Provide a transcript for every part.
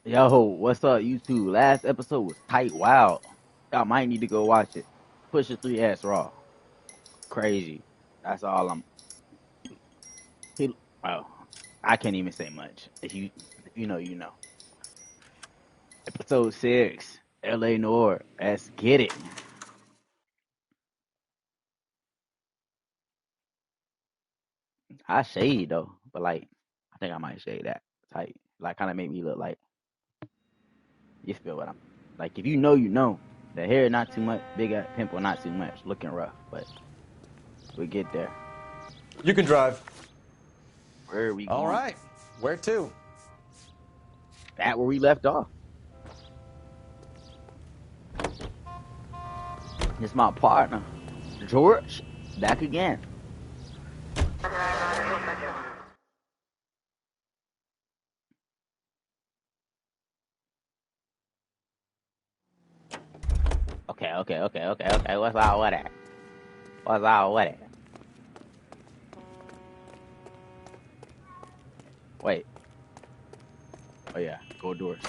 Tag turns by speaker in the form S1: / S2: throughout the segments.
S1: Yo, what's up, YouTube? Last episode was tight. Wow. Y'all might need to go watch it. Pusha 3S Raw. Crazy. That's all I'm. He, oh, I can't even say much. If you know, you know. Episode 6. LA NOIRE. Let's get it. I shade though, but like, I think I might shade that tight. Like, kind of make me look like, you feel what I'm. Like, if you know, you know. The hair not too much, big pimple not too much, looking rough, but we get there.
S2: You can drive.
S1: Where are we going?
S2: All right. Where to?
S1: At where we left off. It's my partner, George, back again. Okay. What's all with it? What's all with it? Wait. Oh yeah, go doors.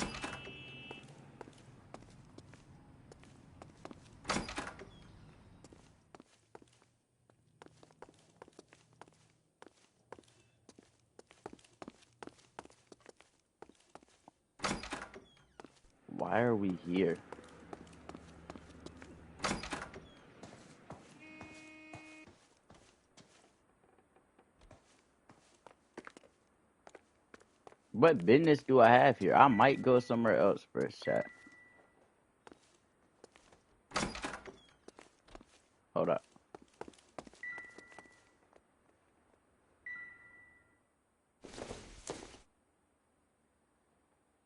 S1: Why are we here? What business do I have here? I might go somewhere else first, chat. Hold up.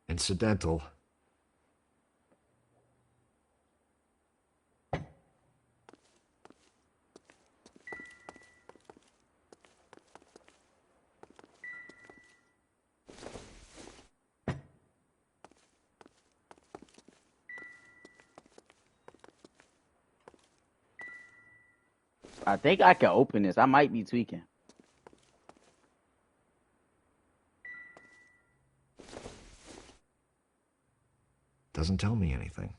S3: Incidental.
S1: I think I can open this. I might be tweaking.
S3: Doesn't tell me anything.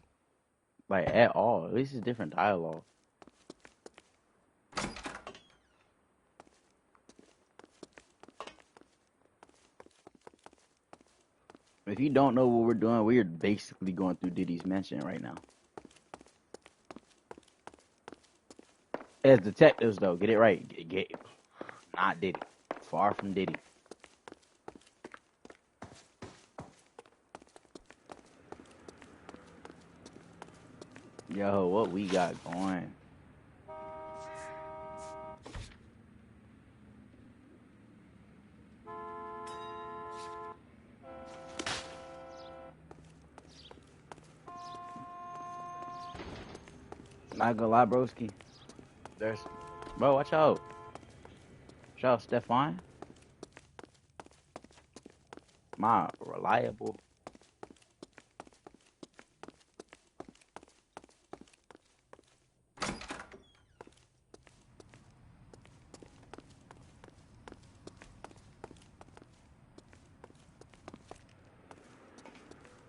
S1: Like, at all. At least it's different dialogue. If you don't know what we're doing, we're basically going through Diddy's mansion right now. As detectives, though, get it right. Not Diddy. Far from Diddy. Yo, what we got going? Not gonna lie, broski. Bro, watch out. Watch out, Stefan. My reliable.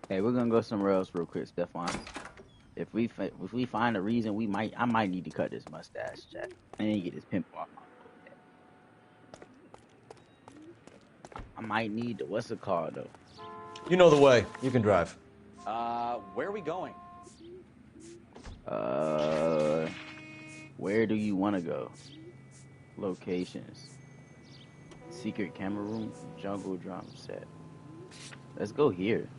S1: Hey, we're gonna go somewhere else real quick, Stefan. If we find a reason, I might need to cut this mustache, chat. And get this pimple off my forehead. I might need to, what's it called though?
S2: You know the way. You can drive.
S4: Where are we going?
S1: Where do you want to go? Locations. Secret camera room, jungle drum set. Let's go here.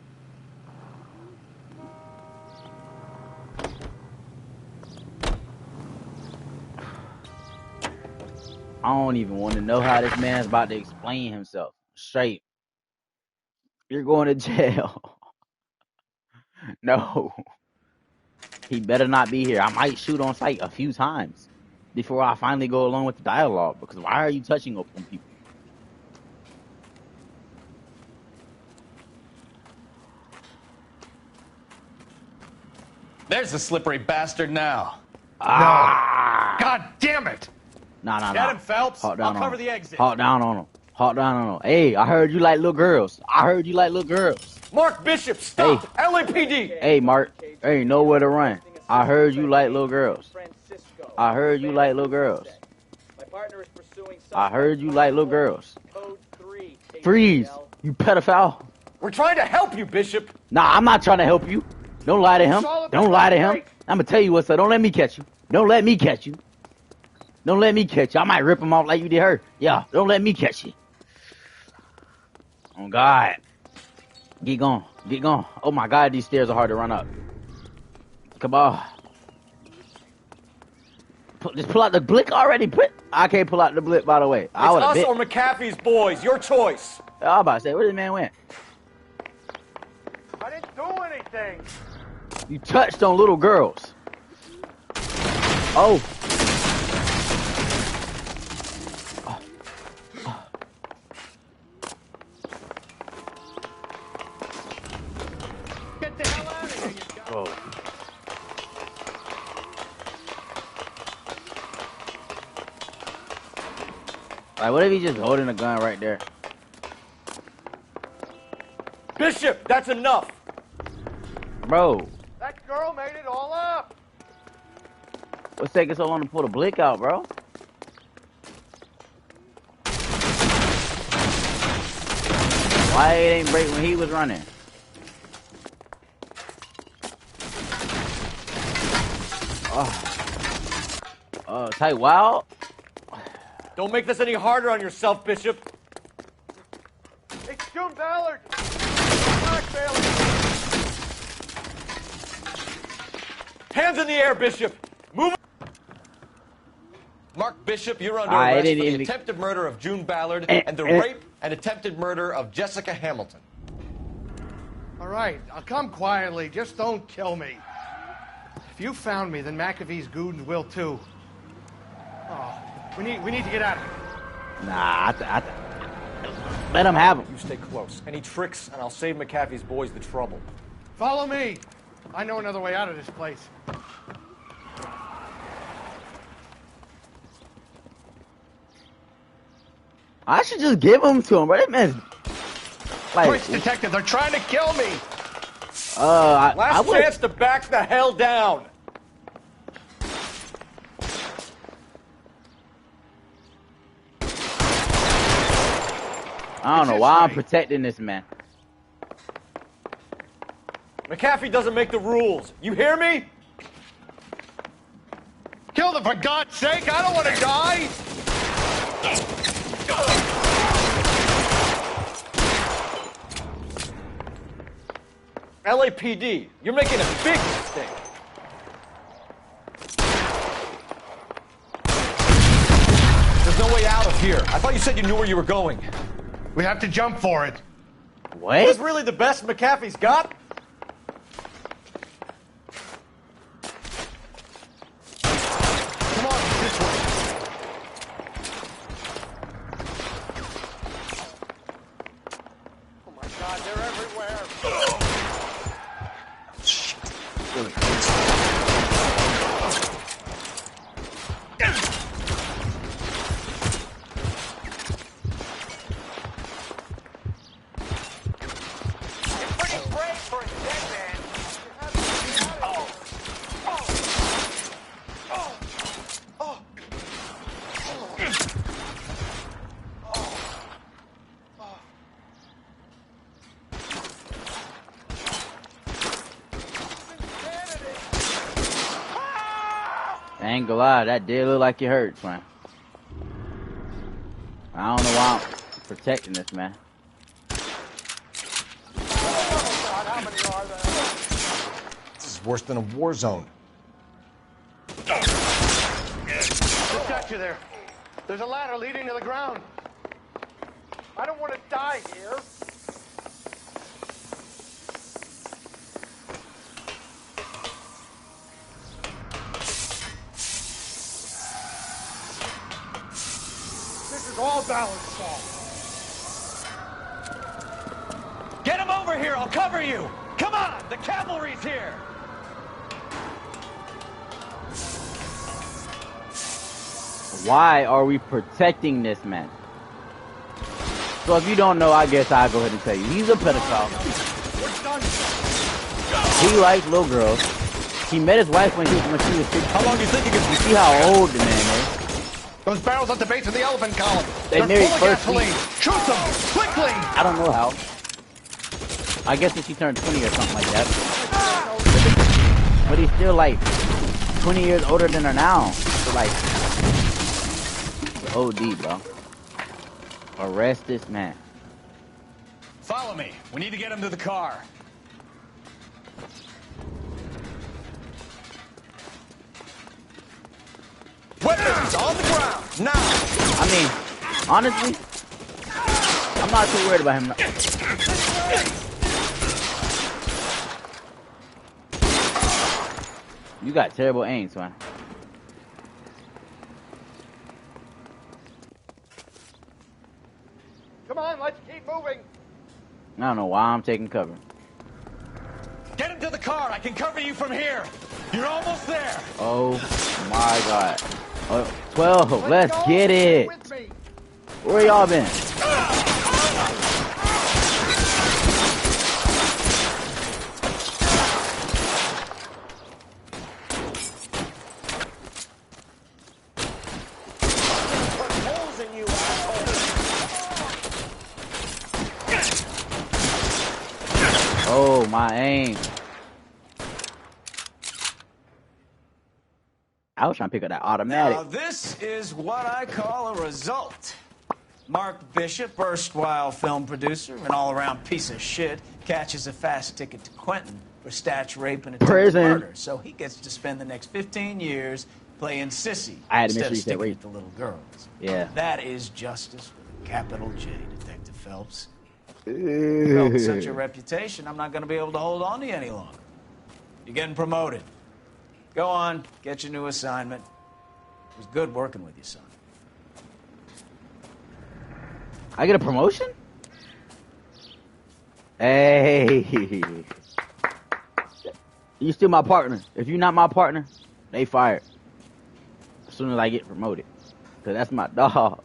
S1: I don't even want to know how this man's about to explain himself. Straight. You're going to jail. No. He better not be here. I might shoot on sight a few times before I finally go along with the dialogue. Because why are you touching up on people?
S4: There's the slippery bastard now.
S1: Ah!
S4: No. God damn it!
S1: Nah.
S4: Get him, Phelps.
S1: I'll
S4: cover the exit.
S1: Hawk down on him. Hey, I heard you like little girls.
S2: Mark Bishop, stop!
S1: Hey.
S2: LAPD!
S1: Hey, Mark. There ain't nowhere to run. I heard you like little girls. I heard you like little girls. I heard you like little girls. Freeze, you pedophile.
S2: We're trying to help you, Bishop!
S1: Nah, I'm not trying to help you. Don't lie to him. Don't lie to him. I'm gonna tell you what's up. Don't let me catch you. Don't let me catch you. Don't let me catch you. I might rip him off like you did her. Yeah, don't let me catch you. Oh, God. Get going. Get going. Oh, my God, these stairs are hard to run up. Come on. Just pull out the blick already. I can't pull out the blick, by the way.
S2: It's us or McAfee's boys. Your choice.
S1: I was about to say, where this man went?
S5: I didn't do anything.
S1: You touched on little girls. Oh.
S5: Get the hell out of here, you guys.
S1: Oh. Like, what if he just holding a gun right there?
S2: Bishop, that's enough.
S1: Bro,
S5: That girl made it all up.
S1: what's taking so long to pull the blick out, bro? Why it ain't break when he was running? Tight wild?
S2: Don't make this any harder on yourself, Bishop.
S5: It's June Ballard. Mark Bailey.
S2: Hands in the air, Bishop. Move. Mark Bishop, you're under
S1: I
S2: arrest for
S1: didn't
S2: the
S1: even-
S2: attempted murder of June Ballard and the rape and attempted murder of Jessica Hamilton.
S5: All right, I'll come quietly. Just don't kill me. If you found me, then McAfee's goons will too. Oh, we need to get out of here.
S1: Nah, let him have him.
S2: You stay close. Any tricks, and I'll save McAfee's boys the trouble.
S5: Follow me. I know another way out of this place.
S1: I should just give him to him, bro. That man's like,
S5: Push, detective, they're trying to kill me.
S1: I
S2: Last
S1: would.
S2: chance to back the hell down.
S1: I don't know why I'm protecting this man.
S2: McAfee doesn't make the rules. You hear me?
S5: Kill them, for God's sake. I don't want to die.
S2: LAPD, you're making a big mistake. There's no way out of here. I thought you said you knew where you were going.
S5: We have to jump for it.
S2: Is
S1: What?
S2: this really the best McAfee's got?
S5: Come on, this way. Oh my God, they're everywhere. Pretty brave for a dead man.
S1: I ain't gonna lie, that did look like it hurts, man. I don't know why I'm protecting this man.
S5: How many are there?
S2: This is worse than a war zone.
S5: Just got you there. There's a ladder leading to the ground. I don't want to die here. This is all Ballard's fault.
S4: Get him over here. I'll cover you. Come on. The cavalry's here.
S1: Why are we protecting this man? So if you don't know, I guess I'll go ahead and tell you. He's a pedophile.
S5: We're done.
S1: He likes little girls. He met his wife when she was 16.
S4: How long do you think you can...
S1: You see how old the man is?
S5: Those barrels at the base of the elephant column.
S1: They're
S5: They're full of
S1: first
S5: gasoline. Shoot them quickly.
S1: I don't know how. I guess if she turned 20 or something like that. But he's still like 20 years older than her now. So like, OD, bro. Arrest this man.
S4: Follow me. We need to get him to the car. Weapons on the ground, now!
S1: I mean, honestly, I'm not too worried about him. You got terrible aim, son.
S5: Come on, let's keep moving.
S1: I don't know why I'm taking cover.
S4: Get him to the car. I can cover you from here. You're almost there.
S1: Oh my God. 12, let's get it. Where y'all been? Oh, my aim. I was trying to pick up that automatic.
S6: Now, this is what I call a result. Mark Bishop, erstwhile film producer, an all-around piece of shit, catches a fast ticket to Quentin for statch rape and attempted murder. So he gets to spend the next 15 years playing sissy
S1: I had to make
S6: instead
S1: sure
S6: of
S1: you said
S6: sticking
S1: rape.
S6: with the little girls.
S1: Yeah.
S6: That is justice with a capital J, Detective Phelps. Well, with such a reputation, I'm not going to be able to hold on to you any longer. You're getting promoted. Go on, get your new assignment. It was good working with you, son.
S1: I get a promotion? Hey. You still my partner. If you're not my partner, they fired. As soon as I get promoted. Cause that's my dog.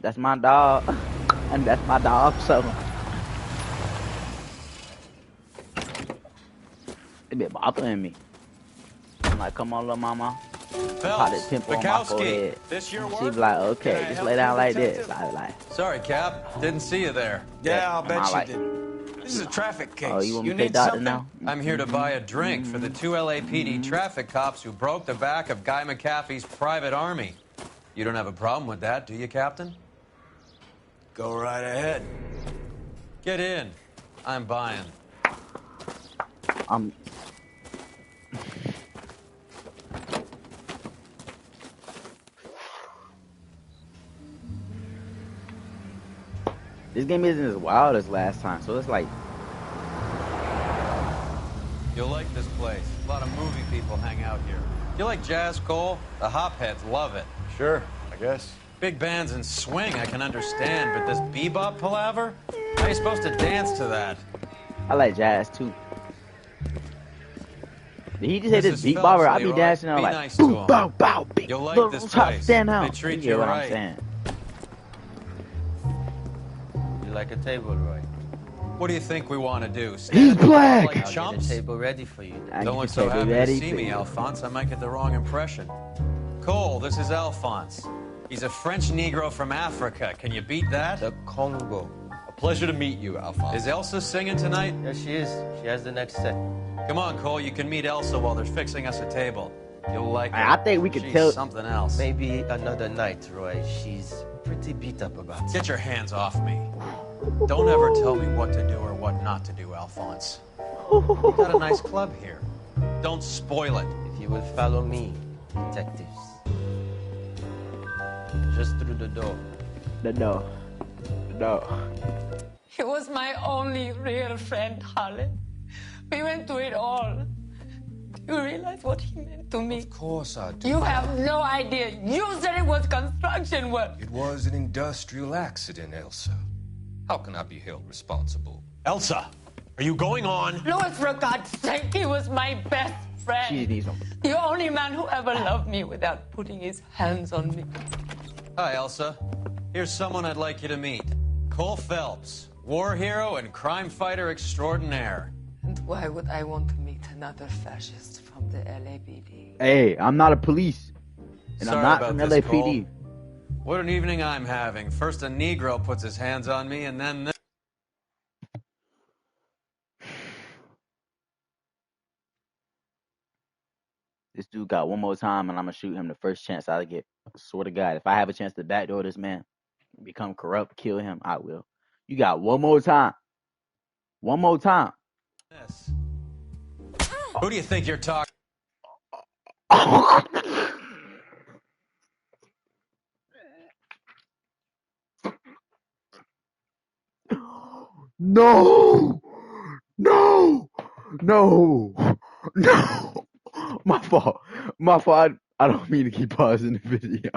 S1: That's my dog. And that's my dog, so. They been bothering me. I'm like, come on, little mama. Pop this pimple on my forehead.
S2: This your
S1: She
S2: work?
S1: be like, okay,
S2: Can I
S1: just
S2: help
S1: lay down
S2: you,
S1: like
S2: detective?
S1: this. I was like,
S2: Sorry, Cap. Didn't see you there.
S6: Yeah, I'll bet
S1: I
S6: you
S1: like-
S6: didn't. This is a traffic case.
S1: oh, you want me to play
S6: need
S1: doctor
S6: something?
S1: now?
S2: I'm here to buy a drink for the two LAPD traffic cops who broke the back of Guy McAfee's private army. You don't have a problem with that, do you, Captain?
S6: Go right ahead.
S2: Get in. I'm buying.
S1: This game isn't as wild as last time, so it's like,
S2: You'll like this place. A lot of movie people hang out here. You like jazz, Cole? The hopheads love it.
S4: Sure, I guess.
S2: Big bands and swing, I can understand, but this bebop palaver? How are you supposed to dance to that?
S1: I like jazz too. Did he just say
S2: This
S1: this
S2: is
S1: beat
S2: Phelps,
S1: bobber? I be
S2: Leroy.
S1: dancing and I'm
S2: Be
S1: like,
S2: nice to
S1: boom,
S2: him.
S1: bow, bow, big.
S2: You'll like
S1: little
S2: this
S1: top,
S2: place.
S1: stand out.
S2: They treat
S1: You
S2: you
S1: get what
S2: right.
S1: I'm saying?
S7: You like a table, Roy?
S2: What do you think we want to do?
S1: He's
S2: Stand at the bar
S1: black.
S2: like
S7: I'll get
S2: chumps?
S7: a table ready for you.
S1: I
S2: Don't
S1: get
S2: look
S1: the
S2: so
S1: table
S2: happy to
S1: ready
S2: see
S1: for
S2: me,
S1: you.
S2: Alphonse. I might get the wrong impression. Cole, this is Alphonse. He's a French Negro from Africa. Can you beat that?
S7: The Congo.
S2: A pleasure to meet you, Alphonse. Is Elsa singing tonight?
S7: Yes, she is. She has the next set.
S2: Come on, Cole. You can meet Elsa while they're fixing us a table. You'll like her.
S1: I think we could
S2: She's
S1: tell-
S2: something else.
S7: Maybe another night, Roy. She's pretty beat up about it.
S2: Get your hands off me. Don't ever tell me what to do or what not to do, Alphonse. We got a nice club here. Don't spoil it.
S7: If you will follow me, detectives. Just through the door.
S1: No.
S8: He was my only real friend, Harlan. We went through it all. Do you realize what he meant to me?
S9: Of course I do.
S8: You have no idea. You said it was construction work.
S9: It was an industrial accident, Elsa. How can I be held responsible?
S4: Elsa, are you going on?
S8: Louis, for God's sake, he was my best friend.
S1: She needs them.
S8: The only man who ever loved me without putting his hands on me.
S2: Hi, Elsa. Here's someone I'd like you to meet. Cole Phelps, War hero and crime fighter extraordinaire.
S8: And why would I want to meet another fascist from the LAPD?
S1: Hey, I'm not a police. And
S2: Sorry
S1: I'm not
S2: about
S1: from
S2: this,
S1: LAPD.
S2: Cole. What an evening I'm having. First a Negro puts his hands on me, and then this.
S1: This dude got one more time, and I'm gonna shoot him the first chance I get. I swear to God, if I have a chance to backdoor this man, become corrupt, kill him, I will. You got one more time. One more time.
S2: Who do you think you're talking?
S1: No, no, no, no. My fault. My fault. I don't mean to keep pausing the video.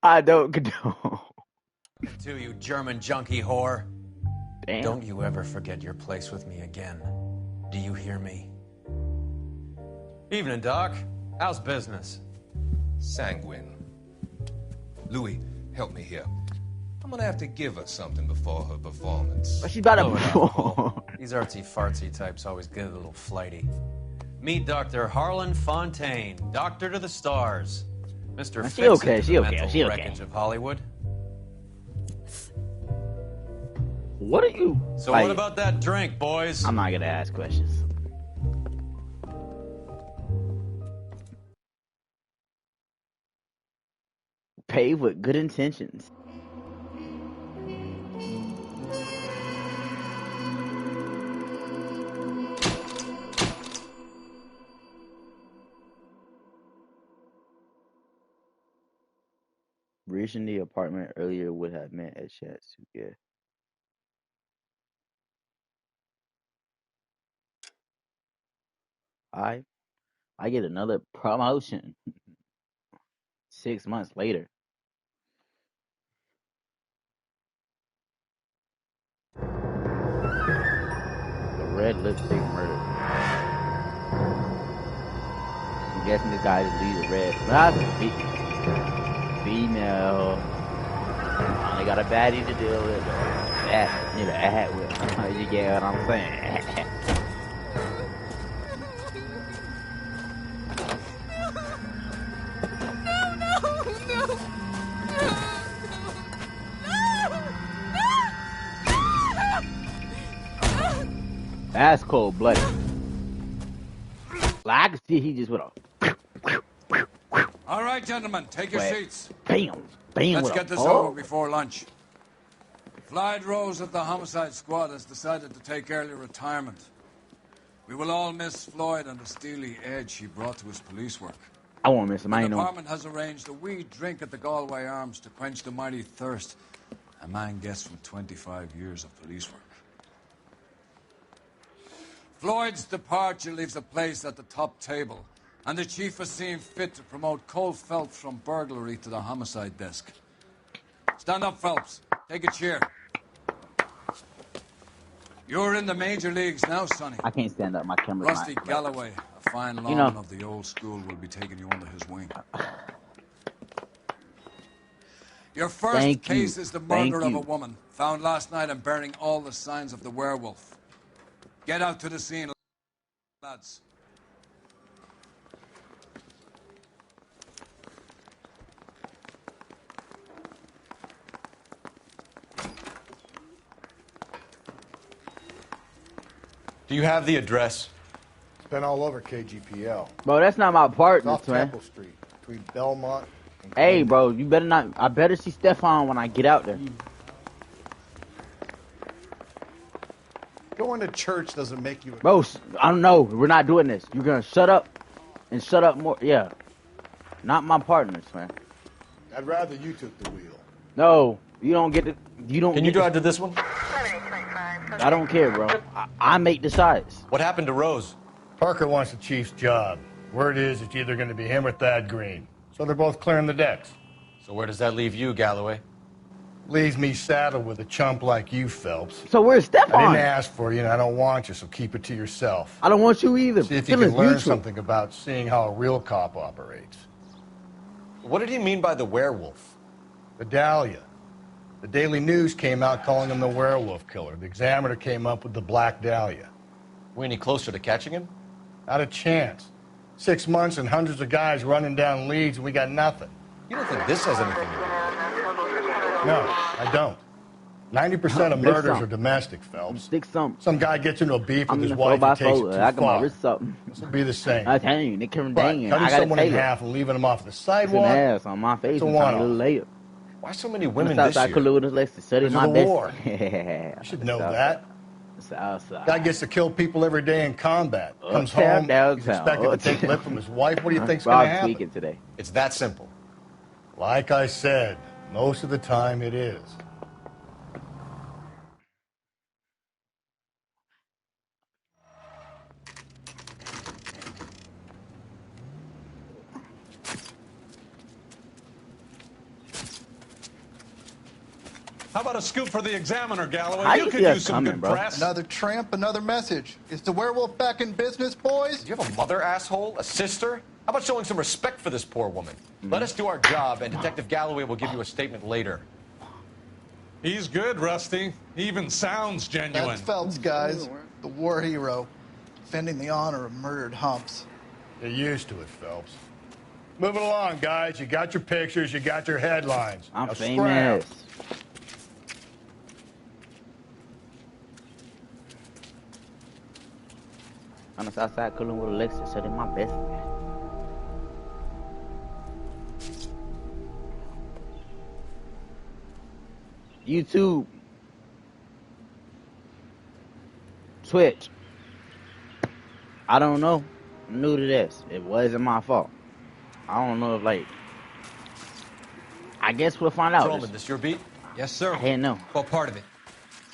S1: I don't condone.
S2: To you, German junkie whore.
S1: Damn.
S2: Don't you ever forget your place with me again. Do you hear me? Evening, Doc. How's business?
S9: Sanguine. Louis, help me here. I'm gonna have to give her something before her performance.
S1: But she about to
S2: Blow it off,
S1: perform.
S2: Cole. These artsy-fartsy types always get a little flighty. Meet Dr. Harlan Fontaine, doctor to the stars. Mr.
S1: She okay,
S2: Fix
S1: she
S2: the
S1: okay,
S2: mental
S1: she okay.
S2: wreckage of Hollywood.
S1: What are you?
S2: So
S1: like,
S2: what about that drink, boys?
S1: I'm not gonna ask questions. Paved with good intentions. Reaching the apartment earlier would have meant a chance to get. I get another promotion 6 months later. The red lipstick murder. I'm guessing this guy just leaves the red. That's female. Only got a baddie to deal with. That need a hat with. You get what I'm saying? That's cold blooded. Like, I can see he just went a.
S10: All right, gentlemen, take your
S1: Wait.
S10: seats.
S1: Bam, bam.
S10: Let's
S1: with
S10: get
S1: a-
S10: this
S1: oh.
S10: over before lunch. Clyde Rose of the homicide squad has decided to take early retirement. We will all miss Floyd and the steely edge he brought to his police work.
S1: I won't miss him.
S10: The
S1: I ain't know.
S10: department has arranged a wee drink at the Galway Arms to quench the mighty thirst a man gets from 25 years of police work. Floyd's departure leaves a place at the top table, and the chief has seen fit to promote Cole Phelps from burglary to the homicide desk. Stand up, Phelps. Take a chair. You're in the major leagues now, Sonny.
S1: I can't stand up. My camera's
S10: Rusty
S1: not.
S10: Galloway, a fine lawman
S1: You know.
S10: of the old school, will be taking you under his wing. Your first
S1: Thank you.
S10: case is the
S1: Thank
S10: murder of
S1: you.
S10: a woman, found last night and bearing all the signs of the werewolf. Get out to the scene, lads.
S4: Do you have the address?
S5: It's been all over KGPL.
S1: Bro, that's not my
S5: It's
S1: partner,
S5: off
S1: man.
S5: Temple Street, between Belmont and
S1: Hey,
S5: Columbia.
S1: bro, you better not. I better see Stefan when I get out there.
S5: Going to church doesn't make you...
S1: Bro, I don't know. We're not doing this. You're gonna shut up and shut up more. Yeah, not my partners, man.
S5: I'd rather you took the wheel.
S1: No, you don't get to. You don't.
S4: Can you
S1: get
S4: drive to this one?
S1: I don't care, bro. I make the sides.
S4: What happened to Rose?
S11: Parker wants the chief's job. Word is it's either going to be him or Thad Green. So they're both clearing the decks.
S4: So where does that leave you, Galloway?
S11: Leaves me saddled with a chump like you, Phelps.
S1: So where's
S11: I didn't
S1: Stefan?
S11: ask for you, and I don't want you, so keep it to yourself.
S1: I don't want you either.
S11: See if you
S1: Feelings
S11: can learn
S1: mutual.
S11: something about seeing how a real cop operates.
S4: What did he mean by the werewolf?
S11: Vidalia. The Daily News came out calling him the werewolf killer. The Examiner came up with the Black Dahlia.
S12: We any closer to catching him?
S11: Not a chance. 6 months and hundreds of guys running down leads, and we got nothing.
S12: You don't think this has anything to do with it?
S11: No, I don't. 90% of murders are domestic, Phelps.
S1: Stick some.
S11: Some guy gets into a beef with his
S1: I'm
S11: wife and takes it too
S1: I got my
S11: far.
S1: wrist up.
S11: This will be the same.
S1: I tell you, they come
S11: But
S1: danging.
S11: cutting
S1: I got
S11: someone in half and leaving them off the
S1: It's an
S11: sidewalk,
S1: ass on my face
S11: it's a
S1: and trying to
S11: one-off.
S1: little later.
S12: Why so many women
S1: I'm
S12: this
S1: Southside
S12: year?
S1: Khalil with his legs to study
S11: Because
S1: my
S11: of the
S1: best.
S11: war.
S1: Yeah,
S11: You should know that.
S1: Southside.
S11: Guy gets to kill people every day in combat. Comes
S1: Uptown,
S11: home,
S1: downtown.
S11: he's expected to take lip from his wife. What do you think's
S1: Rob's
S11: going to happen?
S1: tweaking today.
S12: It's that simple.
S11: Like I said, most of the time it is.
S4: How about a scoop for the Examiner, Galloway?
S1: How
S4: You
S1: you
S4: could
S1: see us
S4: use some
S1: coming,
S4: good
S1: bro?
S4: press.
S13: Another tramp, another message. Is the werewolf back in business, boys?
S12: Do you have a mother, asshole? A sister? How about showing some respect for this poor woman? Let us do our job, and Detective Galloway will give you a statement later.
S4: He's good, Rusty. He even sounds genuine.
S13: That's Phelps, guys. The war hero. Defending the honor of murdered humps.
S11: Get used to it, Phelps. Moving along, guys. You got your pictures, you got your headlines.
S1: I'm
S11: Now
S1: famous.
S11: scram.
S1: On the Southside Khalil with Alexis, so they're my best friend. YouTube, Twitch. I don't know. I'm new to this. It wasn't my fault. I don't know if I guess we'll find out.
S12: Roman, this your beat?
S2: Yes, sir.
S1: I didn't know.
S2: Well, part of it.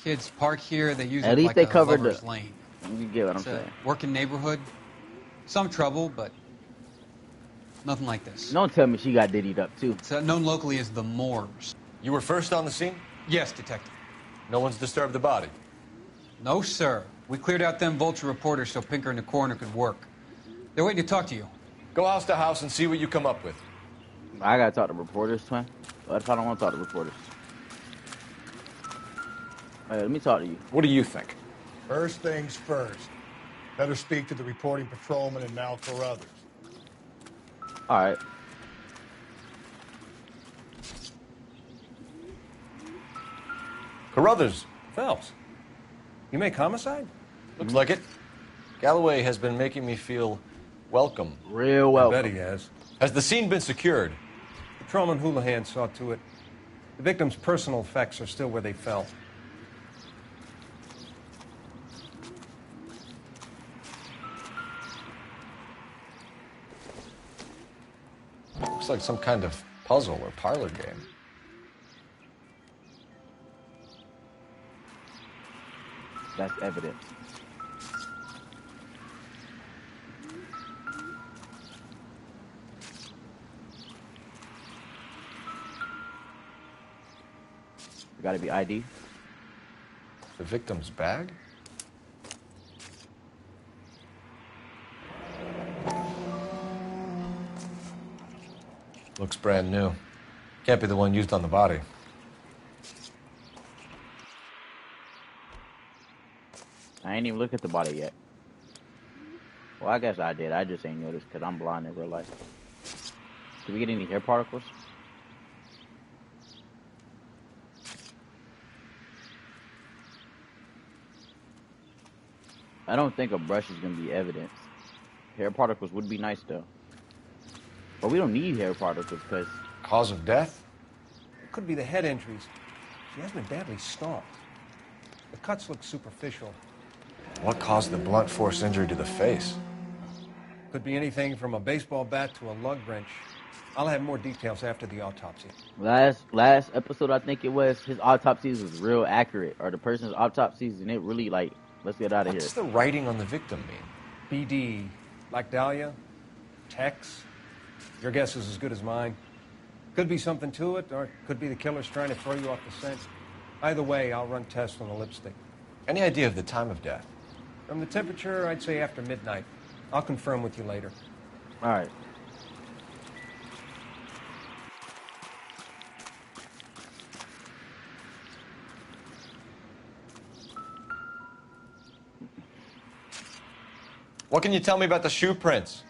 S2: Kids park here. They use
S1: At
S2: it
S1: least
S2: like
S1: they
S2: a
S1: covered
S2: lover's
S1: the-
S2: lane.
S1: You get what I'm
S2: It's a
S1: saying.
S2: working neighborhood. Some trouble, but nothing like this.
S1: Don't tell me she got diddied up too.
S2: It's known locally as the Moors.
S12: You were first on the scene?
S2: Yes, detective.
S12: No one's disturbed the body?
S2: No, sir. We cleared out them vulture reporters so Pinker and the coroner could work. They're waiting to talk to you.
S12: Go house to house and see what you come up with.
S1: I gotta talk to reporters, twin. What if I don't want to talk to reporters? Hey, let me talk to you.
S12: What do you think?
S11: First things first. Better speak to the reporting patrolman and Mal Carruthers.
S1: All right.
S12: Carruthers. Phelps. You make homicide? Looks like it. Galloway has been making me feel welcome.
S1: Real welcome.
S10: I bet he has.
S12: Has the scene been secured?
S10: Patrolman Houlihan saw to it. The victim's personal effects are still where they fell.
S12: Looks like some kind of puzzle or parlor game.
S1: That's evidence. It gotta be ID.
S12: The victim's bag? Looks brand new. Can't be the one used on the body.
S1: I ain't even look at the body yet. Well, I guess I did. I just ain't noticed because I'm blind in real life. Did we get any hair particles? I don't think a brush is going to be evidence. Hair particles would be nice, though. But we don't need hair particles because...
S12: Cause of death?
S10: It could be the head injuries. She has been badly stomped. The cuts look superficial.
S12: What caused the blunt force injury to the face?
S10: Could be anything from a baseball bat to a lug wrench. I'll have more details after the autopsy.
S1: Last episode, I think it was, his autopsies was real accurate. Or the person's autopsies, and it really, like, let's get out of here.
S12: What's the writing on the victim mean?
S10: BD, Black Dahlia, Tex. Your guess is as good as mine. Could be something to it, or it could be the killer's trying to throw you off the scent. Either way, I'll run tests on the lipstick.
S12: Any idea of the time of death?
S10: From the temperature, I'd say after midnight. I'll confirm with you later.
S1: All right.
S12: What can you tell me about the shoe prints?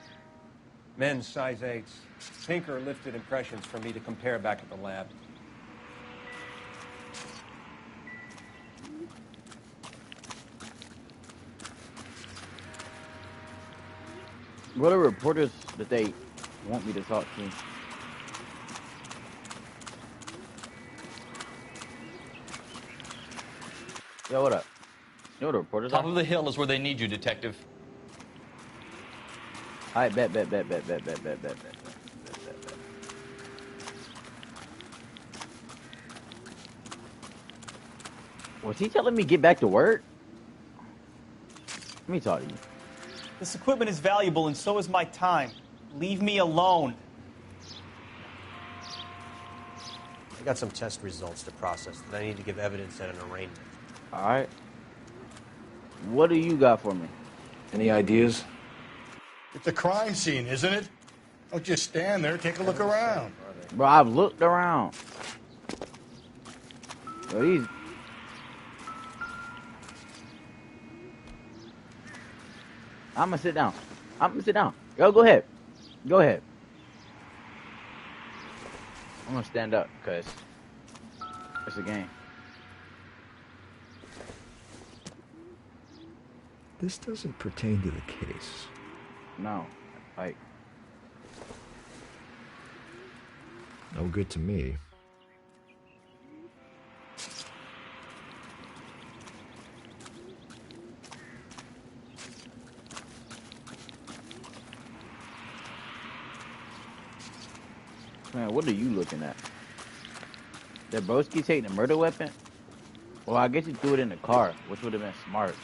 S2: Men's size 8s. Pinker lifted impressions for me to compare back at the lab.
S1: What are reporters that they want me to talk to? Yo, what up? You know what the reporters
S14: Top
S1: are?
S14: of the hill is where they need you, Detective.
S1: Alright, bet. Was he telling me get back to work? Let me talk to you.
S15: This equipment is valuable, and so is my time. Leave me alone.
S7: I got some test results to process that I need to give evidence at an arraignment.
S1: Alright. What do you got for me?
S10: Any ideas?
S11: It's a crime scene, isn't it? Don't just stand there. Take a look around.
S1: Bro, I've looked around. Bro, these... I'm gonna sit down. Yo, go ahead. I'm gonna stand up, because it's a game.
S3: This doesn't pertain to the case.
S1: No. Like...
S3: No good to me.
S1: Man, what are you looking at? Did Broski take the murder weapon? Well, I guess he threw it in the car, which would have been smart.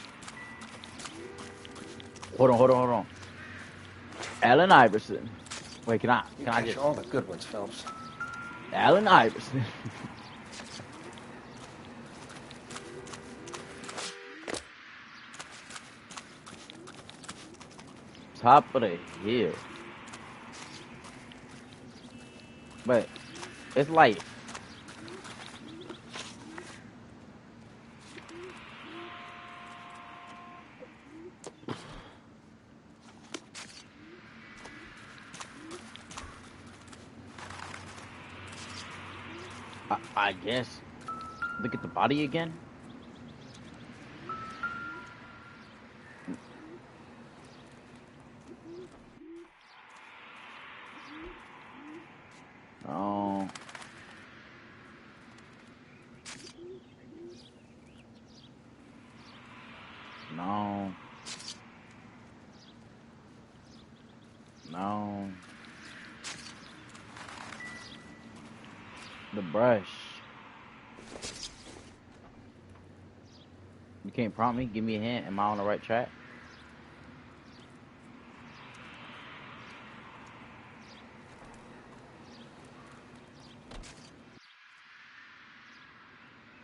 S1: Hold on. Allen Iverson. Wait, can I just...
S12: all the good ones, Phelps.
S1: Allen Iverson. Top of the hill. But it's like... I guess. Look at the body again. Oh. No. No. The brush. You can't prompt me? Give me a hint. Am I on the right track?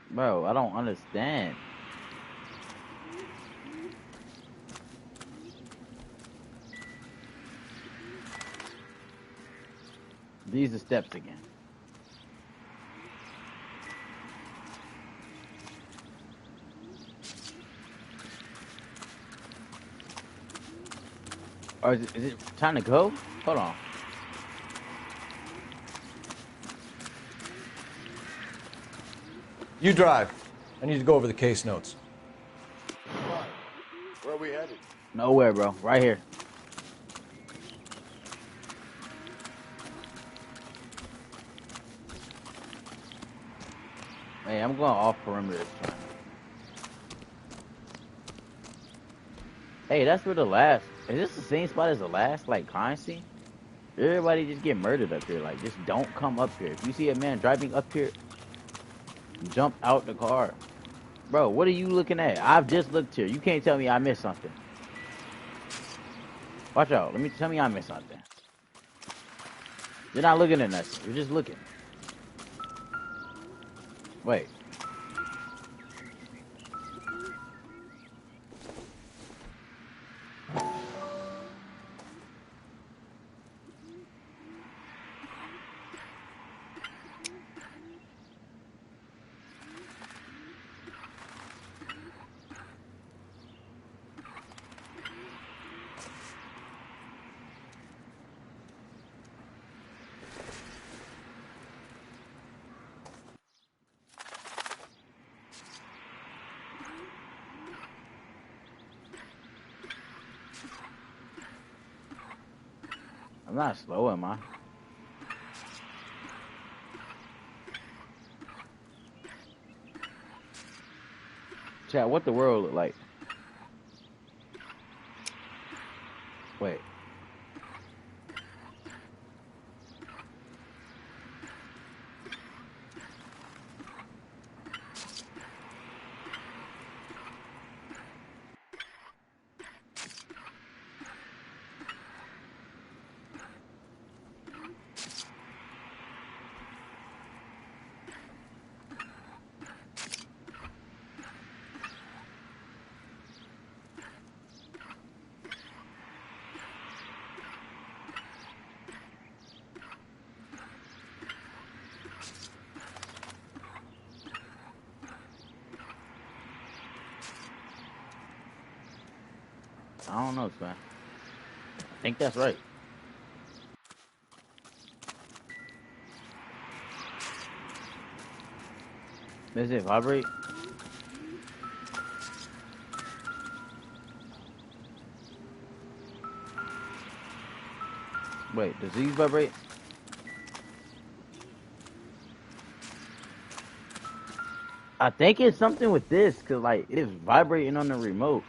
S1: Bro, I don't understand. These are steps again. Or is it time to go? Hold on.
S12: You drive. I need to go over the case notes.
S11: Where are we headed?
S1: Nowhere, bro. Right here. Hey, I'm going off perimeter this time. Hey, that's where the last... Is this the same spot as the last, like, crime scene? Everybody just get murdered up here. Like, just don't come up here. If you see a man driving up here, jump out the car. Bro, what are you looking at? I've just looked here. You can't tell me I missed something. Watch out. Tell me I missed something. You're not looking at nothing. You're just looking. Wait. I'm not slow, am I? Chat, what the world look like? Wait. I don't know, man. I think that's right. Does it vibrate? Wait, does these vibrate? I think it's something with this, cause like it is vibrating on the remote.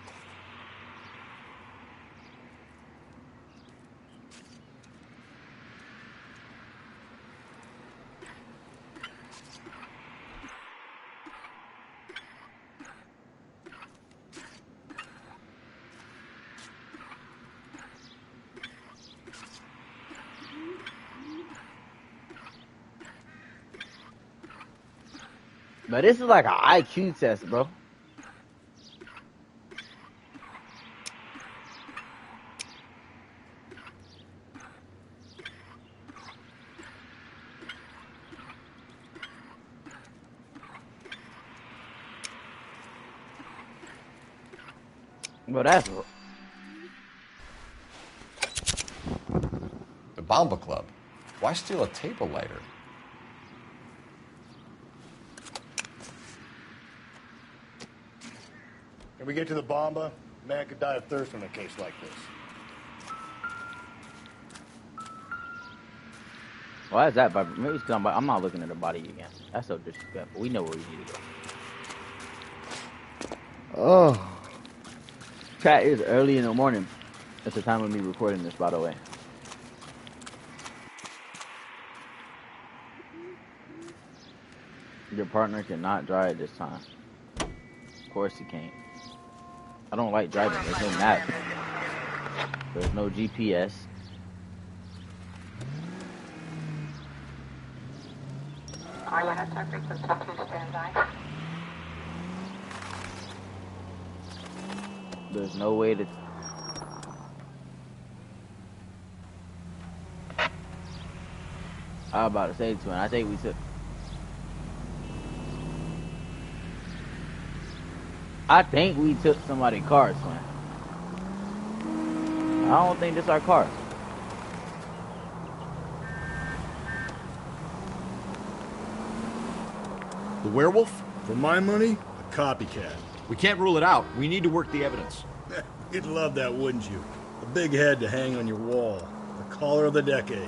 S1: But this is like an IQ test, bro. But that's
S12: The Bomba Club. Why steal a table lighter?
S11: Can we get to the Bomba? Man could die of thirst in a case like this.
S1: why is that vibrating? Maybe it's 'cause I'm not looking at the body again. That's so disrespectful. We know where we need to go. Oh. Chat is early in the morning. That's the time of me recording this, by the way. Your partner cannot drive this time. Of course he can't. I don't like driving. There's no map. There's no GPS. There's no way to... I was about to say, twin, I think we took... I think we took somebody's car, twin. I don't think this our car.
S3: The werewolf?
S11: For my money, a copycat.
S3: We can't rule it out. We need to work the evidence.
S11: You'd love that, wouldn't you? A big head to hang on your wall. The caller of the decade.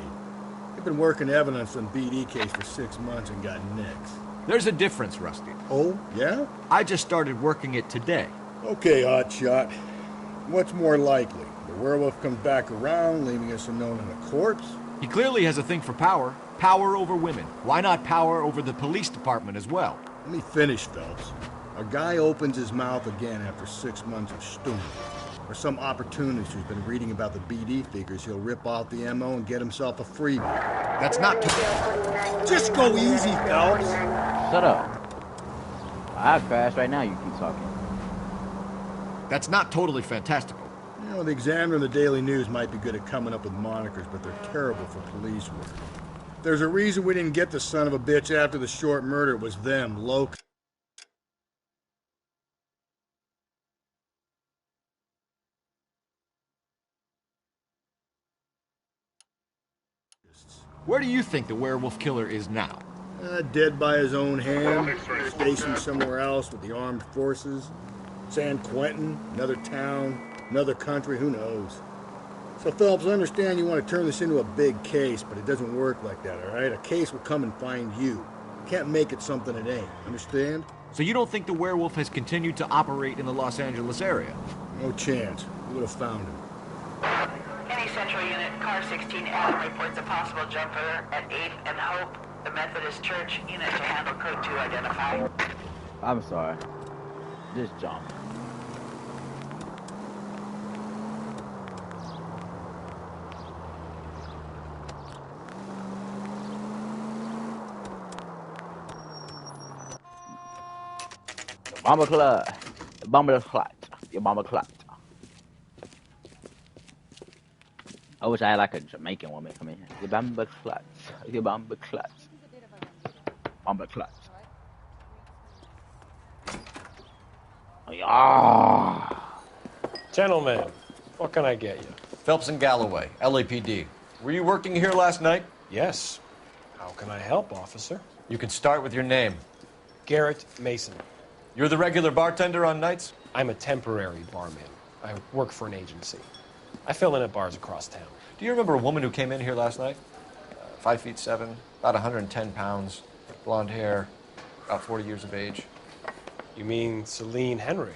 S11: You've been working evidence on BD case for 6 months and got nicks.
S3: There's a difference, Rusty.
S11: Oh, yeah?
S3: I just started working it today.
S11: Okay, hotshot. What's more likely? The werewolf comes back around, leaving us unknown in a corpse?
S3: He clearly has a thing for power. Power over women. Why not power over the police department as well?
S11: Let me finish, Phelps. A guy opens his mouth again after 6 months of stewing. Or some opportunist who's been reading about the BD figures, he'll rip off the MO and get himself a freebie.
S3: That's not...
S11: Just go easy, Phelps.
S1: Shut up. I'll crash right now, you keep talking.
S3: That's not totally fantastical.
S11: You know, the Examiner and the Daily News might be good at coming up with monikers, but they're terrible for police work. There's a reason we didn't get the son of a bitch after the short murder. It was them, local.
S3: Where do you think the werewolf killer is now?
S11: Dead by his own hand, stationed somewhere else with the armed forces. San Quentin, another town, another country, who knows? So, Phelps, I understand you want to turn this into a big case, but it doesn't work like that, all right? A case will come and find you. Can't make it something it ain't. Understand?
S3: So you don't think the werewolf has continued to operate in the Los Angeles area?
S11: No chance. We would have found him.
S16: Any central unit, car 16 Adam reports a possible jumper at 8th and Hope, the Methodist Church. Unit to handle code 2 identify.
S1: I'm sorry. Just jump. Bomber club. Bomber clot. Your bomber clot. I wish I had like a Jamaican woman come in here. Your bomber clot. Your bomber clot. Bomber clot. Oh, yeah.
S12: Gentlemen, what can I get you? Phelps and Galloway, LAPD. Were you working here last night? Yes. How can I help, officer? You can start with your name. Garrett Mason. You're the regular bartender on nights? I'm a temporary barman. I work for an agency. I fill in at bars across town. Do you remember a woman who came in here last night? 5'7", about 110 pounds, blonde hair, about 40 years of age. You mean Celine Henry?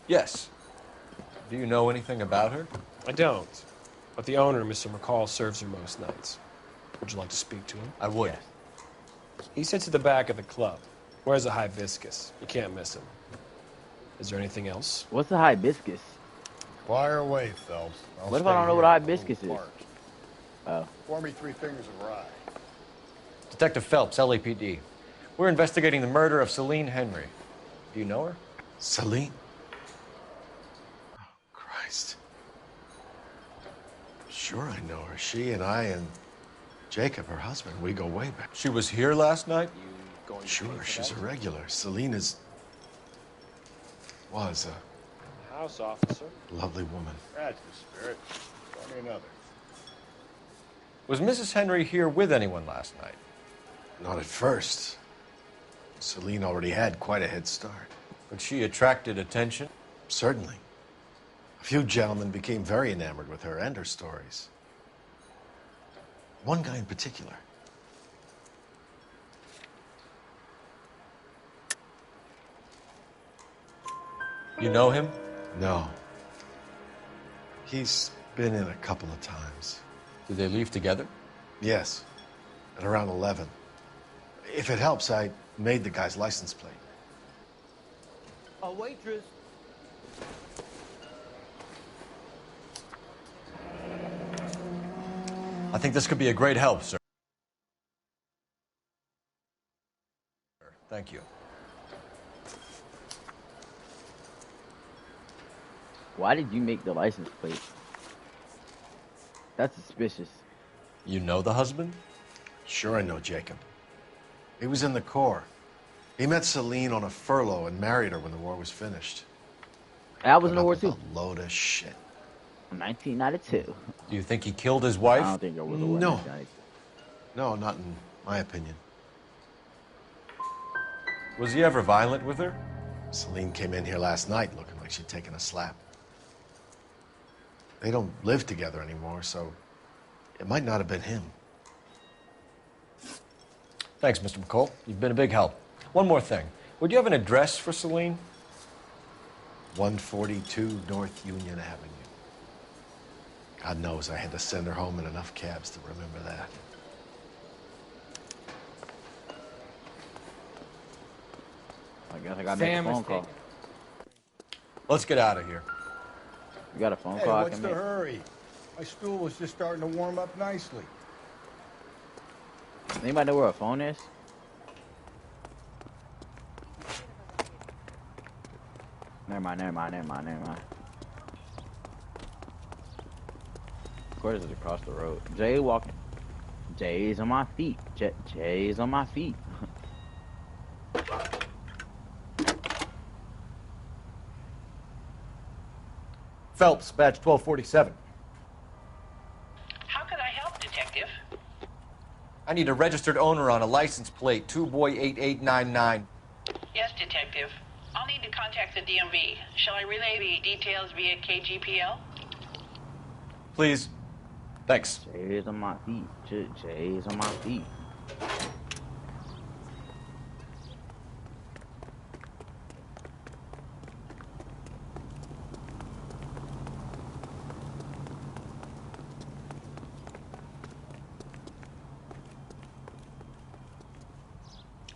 S12: Yes. Do you know anything about her? I don't. But the owner, Mr. McCall, serves her most nights. Would you like to speak to him? I would. He sits at the back of the club. Wears a hibiscus. You can't miss him. Is there anything else?
S1: What's the hibiscus?
S11: Fire away, Phelps.
S1: What if I don't know what a hibiscus is? Oh.
S11: Pour me 3 fingers of rye.
S12: Detective Phelps, LAPD. We're investigating the murder of Celine Henry. Do you know her?
S17: Celine? Oh, Christ. Sure I know her. She and I and Jacob, her husband, we go way back.
S12: She was here last night?
S17: Sure, she's a regular. Celine was a
S12: House officer.
S17: lovely woman.
S11: That's the spirit. Tell me another.
S12: Was Mrs. Henry here with anyone last night?
S17: Not at first. Celine already had quite a head start.
S12: But she attracted attention?
S17: Certainly. A few gentlemen became very enamored with her and her stories. One guy in particular.
S12: You know him?
S17: No. He's been in a couple of times.
S12: Did they leave together?
S17: Yes. At around 11. If it helps, I made the guy's license plate.
S1: A waitress.
S12: I think this could be a great help, sir. Thank you.
S1: Why did you make the license plate? That's suspicious.
S12: You know the husband?
S17: Sure I know Jacob. He was in the Corps. He met Celine on a furlough and married her when the war was finished.
S1: I was in the war too.
S17: A load of shit.
S1: 1992.
S12: Do you think he killed his wife?
S1: I don't think it was a war.
S17: No. No, not in my opinion.
S12: Was he ever violent with her?
S17: Celine came in here last night looking like she'd taken a slap. They don't live together anymore, so it might not have been him.
S12: Thanks, Mr. McCall. You've been a big help. One more thing. Would you have an address for Celine?
S17: 142 North Union Avenue. God knows I had to send her home in enough cabs to remember that.
S1: I guess I got to make a phone call.
S12: Let's get out of here.
S1: You got a phone
S11: Hey,
S1: call?
S11: what's the hurry? My stool was just starting to warm up nicely.
S1: Anybody know where a phone is? Never mind. Of course, it's across the road. Jay walking. Jay's on my feet. Jay's on my feet.
S12: Phelps, badge 1247.
S16: How can I help, Detective?
S12: I need a registered owner on a license plate, 2boy8899.
S16: Yes, Detective. I'll need to contact the DMV. Shall I relay the details via KGPL?
S12: Please. Thanks.
S1: Jay's on my feet. Jay's on my feet.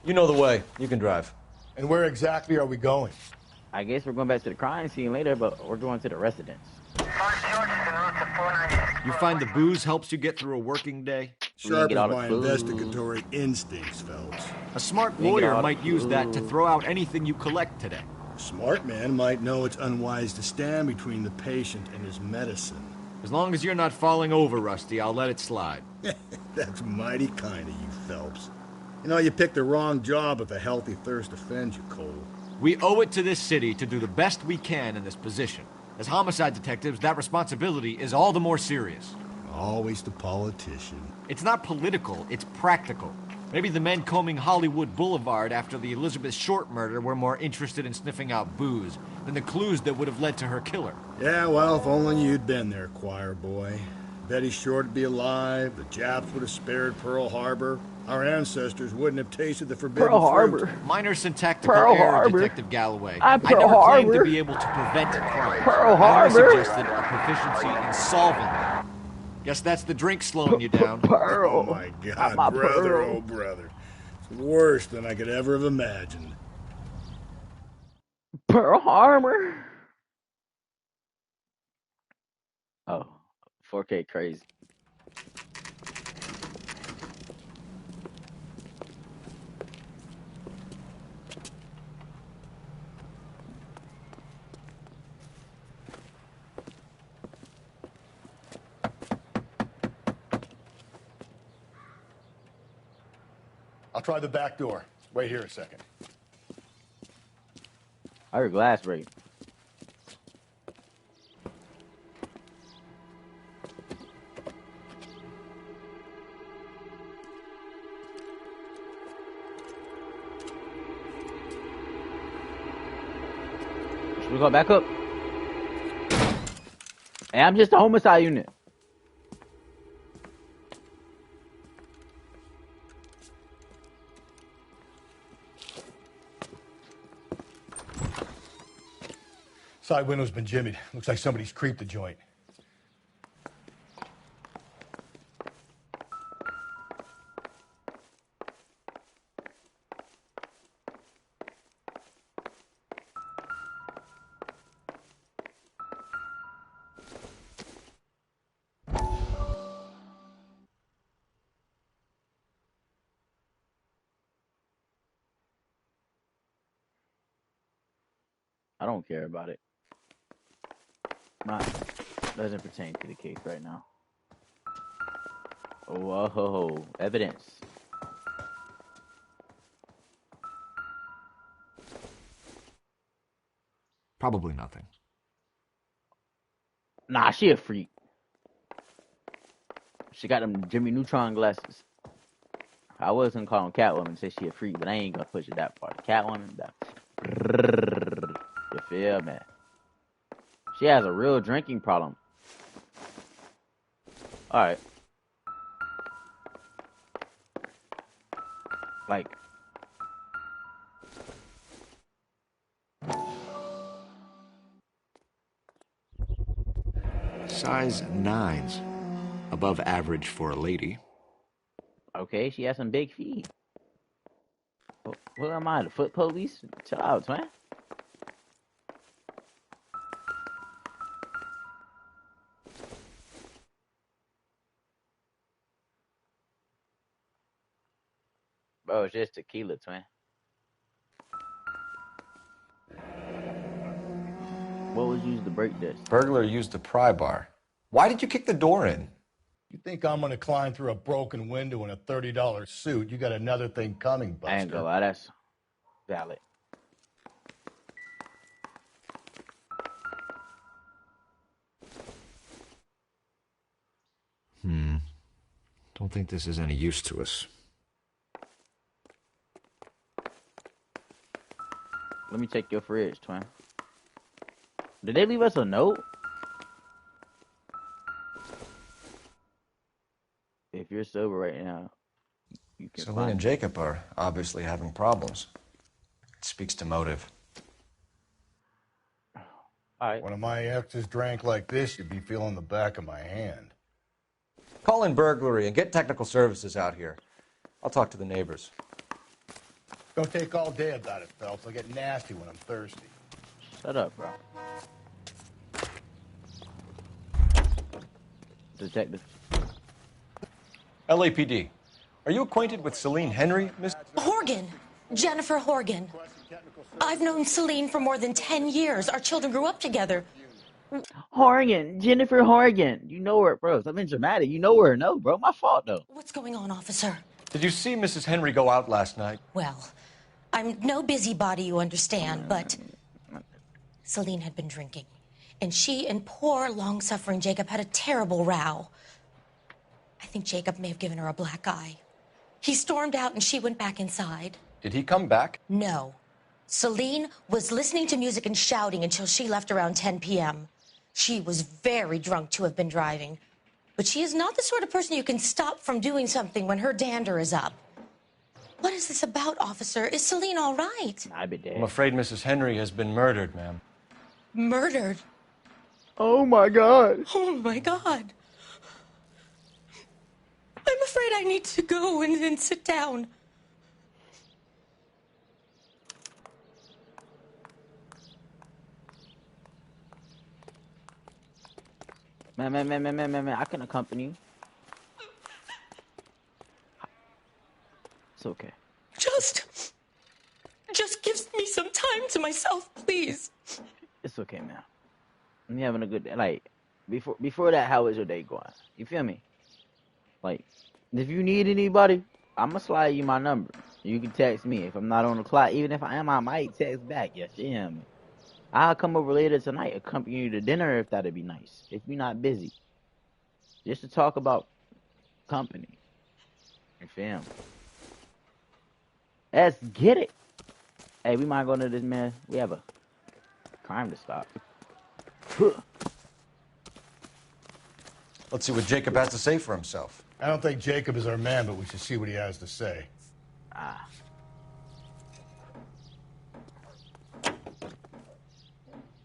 S12: You know the way. You can drive.
S11: And where exactly are we going?
S1: I guess we're going back to the crime scene later, but we're going to the residence.
S3: You find the booze helps you get through a working day?
S11: Sharp as my investigatory instincts, Phelps.
S3: A smart lawyer might use that to throw out anything you collect today.
S11: A smart man might know it's unwise to stand between the patient and his medicine.
S3: As long as you're not falling over, Rusty, I'll let it slide.
S11: That's mighty kind of you, Phelps. You know, you picked the wrong job if a healthy thirst offends you, Cole.
S3: We owe it to this city to do the best we can in this position. As homicide detectives, that responsibility is all the more serious.
S11: Always the politician.
S3: It's not political, it's practical. Maybe the men combing Hollywood Boulevard after the Elizabeth Short murder were more interested in sniffing out booze than the clues that would have led to her killer.
S11: Yeah, well, if only you'd been there, choir boy. Betty Short would be alive, the Japs would have spared Pearl Harbor, our ancestors wouldn't have tasted the forbidden
S1: Pearl
S11: fruit.
S1: Harbor.
S3: Minor syntactical
S1: Pearl
S3: error,
S1: Harbor.
S3: Detective Galloway.
S1: I
S3: never claimed
S1: Harbor.
S3: to be able to prevent crime.
S1: Pearl
S3: I
S1: Harbor.
S3: only suggested a proficiency in solving them. Guess that's the drink slowing you down.
S1: Pearl.
S11: Oh my God,
S1: My
S11: brother,
S1: Pearl.
S11: oh brother. It's worse than I could ever have imagined.
S1: Pearl Harbor. Oh, 4K crazy.
S11: I'll try the back door. Wait here a second.
S1: I heard glass break. Should we go back up? Hey, I'm just a homicide unit.
S11: Side window's been jimmied. Looks like somebody's creeped the joint.
S1: I don't care about it. Not doesn't pertain to the case right now. Whoa, evidence.
S3: Probably nothing.
S1: Nah, she a freak. She got them Jimmy Neutron glasses. I was gonna call him Catwoman, say she a freak, but I ain't gonna push it that far. Catwoman, that. You feel me? She has a real drinking problem. Alright. Like.
S3: Size 9s. Above average for a lady.
S1: Okay, she has some big feet. What am I, the foot police? Chill out, man. Bro, it's just tequila, twin. What was used to break this?
S12: Burglar used the pry bar. Why did you kick the door in?
S11: You think I'm gonna climb through a broken window in a $30 suit? You got another thing coming, Buster.
S1: I ain't gonna lie, that's valid.
S3: Don't think this is any use to us.
S1: Let me check your fridge, twin. Did they leave us a note? If you're sober right now, you can
S3: Celine
S1: find
S3: and
S1: it.
S3: Jacob are obviously having problems. It speaks to motive.
S11: When my exes drank like this, you'd be feeling the back of my hand.
S12: Call in burglary and get technical services out here. I'll talk to the neighbors.
S11: Don't take all day about it, Phelps. I'll get nasty when I'm thirsty.
S1: Shut up, bro. Detective.
S12: LAPD. Are you acquainted with Celine Henry, Miss?
S18: Horgan. Jennifer Horgan. I've known Celine for more than 10 years. Our children grew up together.
S1: Horgan. Jennifer Horgan. You know her, bro. Something dramatic. You know her. No, bro. My fault, though.
S18: What's going on, officer?
S12: Did you see Mrs. Henry go out last night?
S18: Well, I'm no busybody, you understand, but Celine had been drinking. And she and poor, long-suffering Jacob had a terrible row. I think Jacob may have given her a black eye. He stormed out and she went back inside.
S12: Did he come back?
S18: No. Celine was listening to music and shouting until she left around 10 p.m. She was very drunk to have been driving. But she is not the sort of person you can stop from doing something when her dander is up. What is this about, officer? Is Celine all right?
S1: I'd be dead.
S12: I'm afraid Mrs. Henry has been murdered, ma'am.
S18: Murdered?
S1: Oh, my God.
S18: Oh, my God. I'm afraid I need to go and sit down.
S1: Man, I can accompany you. It's okay.
S18: Just give me some time to myself, please.
S1: It's okay, man. I'm having a good day. Like, before that, how is your day going? You feel me? Like, if you need anybody, I'm going to slide you my number. You can text me. If I'm not on the clock, even if I am, I might text back. Yes, you hear me. I'll come over later tonight, accompany you to dinner if that'd be nice. If you're not busy. Just to talk about company. You feel me? Let's get it. Hey, we might go into this, man. We have a crime to stop.
S12: Let's see what Jacob has to say for himself.
S11: I don't think Jacob is our man, but we should see what he has to say.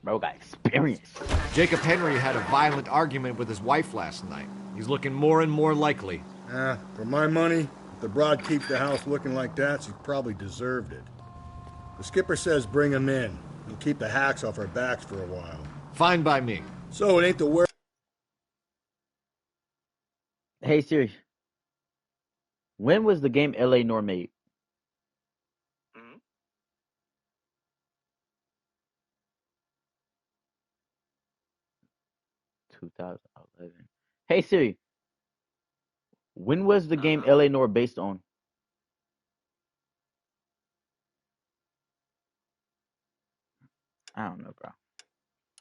S1: Bro got experience.
S3: Jacob Henry had a violent argument with his wife last night. He's looking more and more likely.
S11: For my money, if the broad keeps the house looking like that, she probably deserved it. The skipper says bring him in. He'll keep the hacks off our backs for a while.
S3: Fine by me.
S11: So it ain't the worst.
S1: Hey Siri. When was the game LA Noir made? 2011. Hey Siri. When was the game LA Noir based on? I don't know, bro.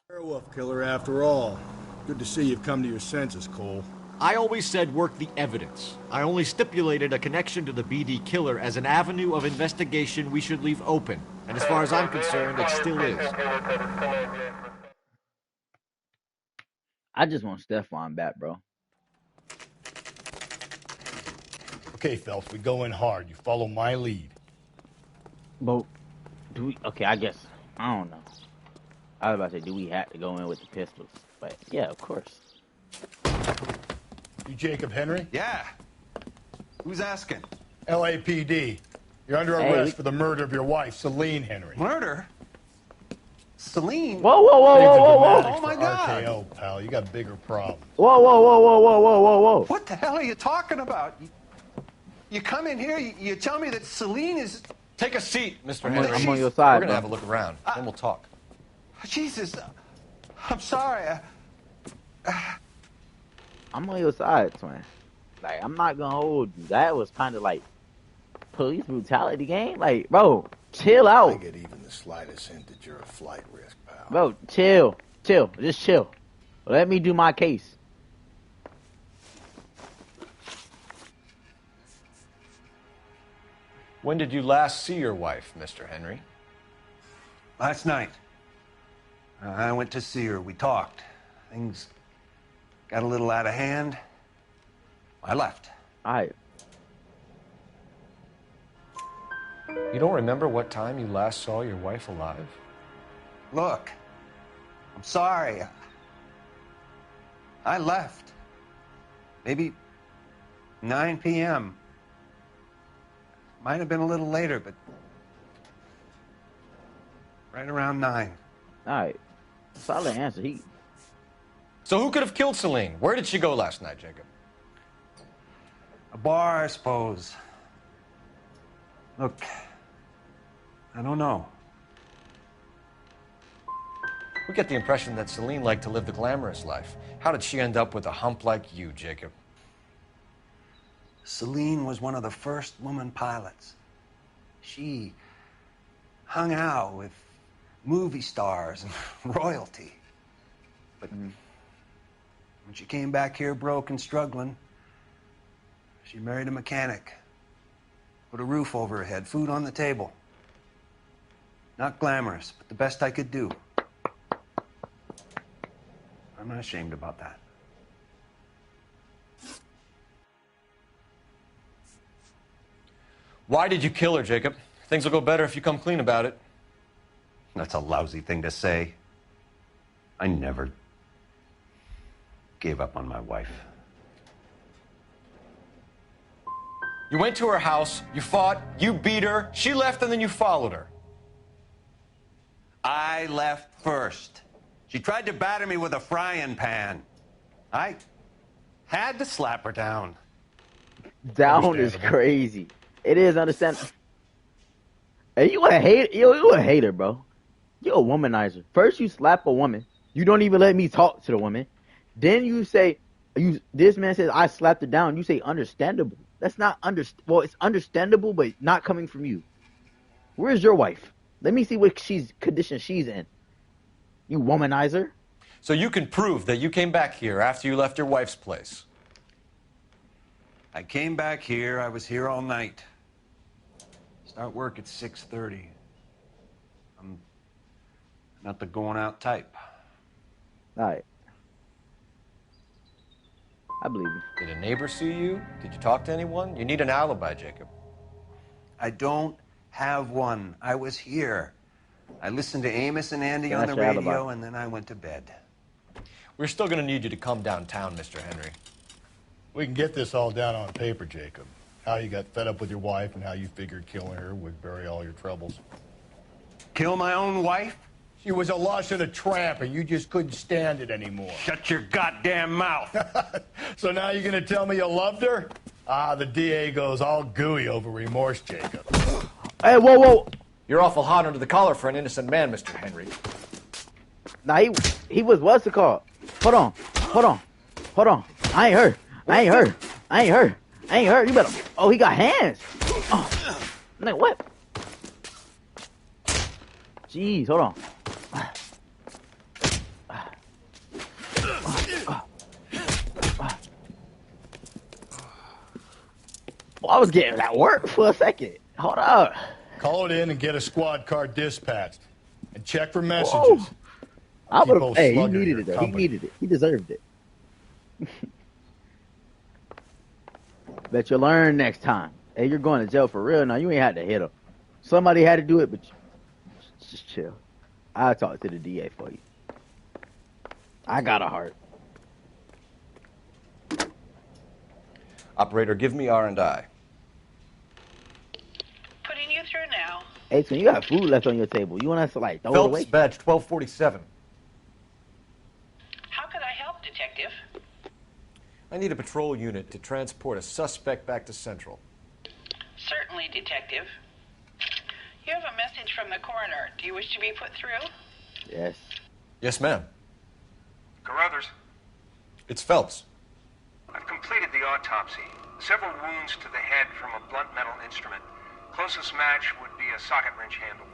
S11: Werewolf killer after all. Good to see you've come to your senses, Cole.
S3: I always said work the evidence. I only stipulated a connection to the BD killer as an avenue of investigation we should leave open. And as far as I'm concerned, it still is.
S1: I just want Stefan back, bro.
S11: Okay, Phelps, we go in hard. You follow my lead.
S1: But do we? Okay, I guess. I don't know. I was about to say, do we have to go in with the pistols? But yeah, of course.
S11: You Jacob Henry?
S4: Yeah. Who's asking?
S11: LAPD. You're under arrest for the murder of your wife, Celine Henry.
S4: Murder? Celine?
S1: Whoa!
S4: Oh my God!
S11: RKO, pal. You got bigger problems.
S1: Whoa!
S4: What the hell are you talking about? You come in here, you tell me that Celine is...
S12: Take a seat, Mr.
S1: I'm
S12: Henry.
S1: on your side,
S12: We're going to
S1: bro.
S12: have a look around, then we'll talk.
S4: Jesus, I'm sorry.
S1: I'm on your side, twin. Like, I'm not gonna hold you. That was kind of like police brutality game. Like, bro, chill out.
S11: I get even the slightest hint that you're a flight risk, pal.
S1: Bro, chill. Just chill. Let me do my case.
S12: When did you last see your wife, Mr. Henry?
S4: Last night, I went to see her. We talked. Things got a little out of hand. I left.
S1: Alright.
S12: You don't remember what time you last saw your wife alive?
S4: Look, I'm sorry. I left. Maybe 9 p.m. Might have been a little later, but right around 9.
S1: Alright. Solid answer.
S12: So who could have killed Celine? Where did she go last night, Jacob?
S4: A bar, I suppose. Look, I don't know.
S3: We get the impression that Celine liked to live the glamorous life. How did she end up with a hump like you, Jacob?
S4: Celine was one of the first woman pilots. She hung out with movie stars and royalty. But when she came back here broke and struggling, she married a mechanic. Put a roof over her head, food on the table. Not glamorous, but the best I could do. I'm not ashamed about that.
S3: Why did you kill her, Jacob? Things will go better if you come clean about it.
S4: That's a lousy thing to say. I never gave up on my wife.
S3: You went to her house, you fought, you beat her, she left, and then you followed her.
S4: I left first. She tried to batter me with a frying pan. I had to slap her down.
S1: Down is crazy. It is understandable. Hey, you a hater, bro. You a womanizer. First you slap a woman. You don't even let me talk to the woman. Then you say, this man says I slapped her down. You say understandable. That's not well, it's understandable, but not coming from you. Where's your wife? Let me see what condition she's in. You womanizer.
S3: So you can prove that you came back here after you left your wife's place.
S4: I came back here. I was here all night. Start work at 6:30. I'm not the going out type.
S1: All right. I believe you.
S3: Did a neighbor see you? Did you talk to anyone? You need an alibi, Jacob.
S4: I don't have one. I was here. I listened to Amos and Andy on the radio, and then I went to bed.
S3: We're still going to need you to come downtown, Mr. Henry.
S11: We can get this all down on paper, Jacob. How you got fed up with your wife and how you figured killing her would bury all your troubles.
S4: Kill my own wife?
S11: She was a lush and a tramp, and you just couldn't stand it anymore.
S4: Shut your goddamn mouth.
S11: So now you're going to tell me you loved her? The DA goes all gooey over remorse, Jacob.
S1: Hey, whoa.
S3: You're awful hot under the collar for an innocent man, Mr. Henry.
S1: Nah, he was, what's it called? Hold on. I ain't hurt. You better, oh, he got hands. Oh, like, what? Jeez, hold on. Well, I was getting that work for a second. Hold up.
S11: Call it in and get a squad car dispatched. And check for messages.
S1: I would have. Hey, he needed it, though. He needed it. He deserved it. Bet you'll learn next time. Hey, you're going to jail for real now. You ain't had to hit him. Somebody had to do it, but just chill. I'll talk to the DA for you. I got a heart.
S3: Operator, give me R&I.
S16: Putting you through now.
S1: Hey, so you got food left on your table. You want us to, like, throw it
S3: Phelps
S1: away?
S3: badge 1247.
S16: How could I help, Detective?
S3: I need a patrol unit to transport a suspect back to Central.
S16: Certainly, Detective. You have a message from the coroner. Do you wish to be put through?
S1: Yes.
S3: Yes, ma'am.
S19: Carruthers,
S3: It's Phelps.
S19: I've completed the autopsy. Several wounds to the head from a blunt metal instrument. Closest match would be a socket wrench handle.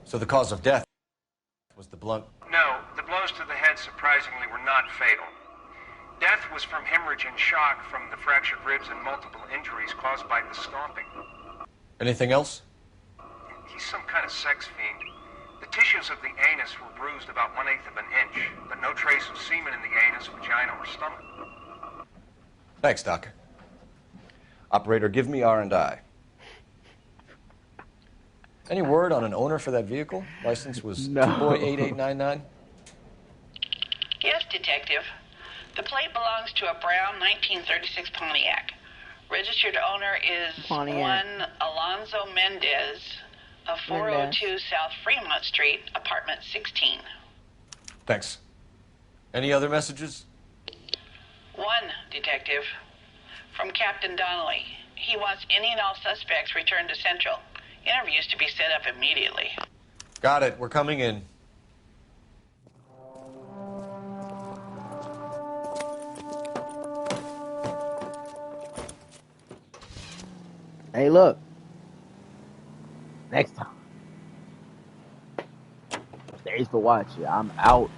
S3: So the cause of death was the blunt.
S19: No, the blows to the head surprisingly were not fatal. Death was from hemorrhage and shock from the fractured ribs and multiple injuries caused by the stomping.
S3: Anything else?
S19: He's some kind of sex fiend. The tissues of the anus were bruised about 1/8 of an inch, but no trace of semen in the anus, vagina, or stomach.
S7: Thanks, Doc. Operator, give me R&I. Any word on an owner for that vehicle? License was
S1: No.
S7: 2boy8899.
S16: Yes, Detective. The plate belongs to a brown 1936 Pontiac. Registered owner is
S1: Pontiac.
S16: one Alonzo Mendez of 402 South Fremont Street, apartment 16.
S7: Thanks. Any other messages?
S16: One, Detective. From Captain Donnelly. He wants any and all suspects returned to Central. Interviews to be set up immediately.
S7: Got it. We're coming in.
S1: Hey, look. Next time. Thanks for watching. I'm out.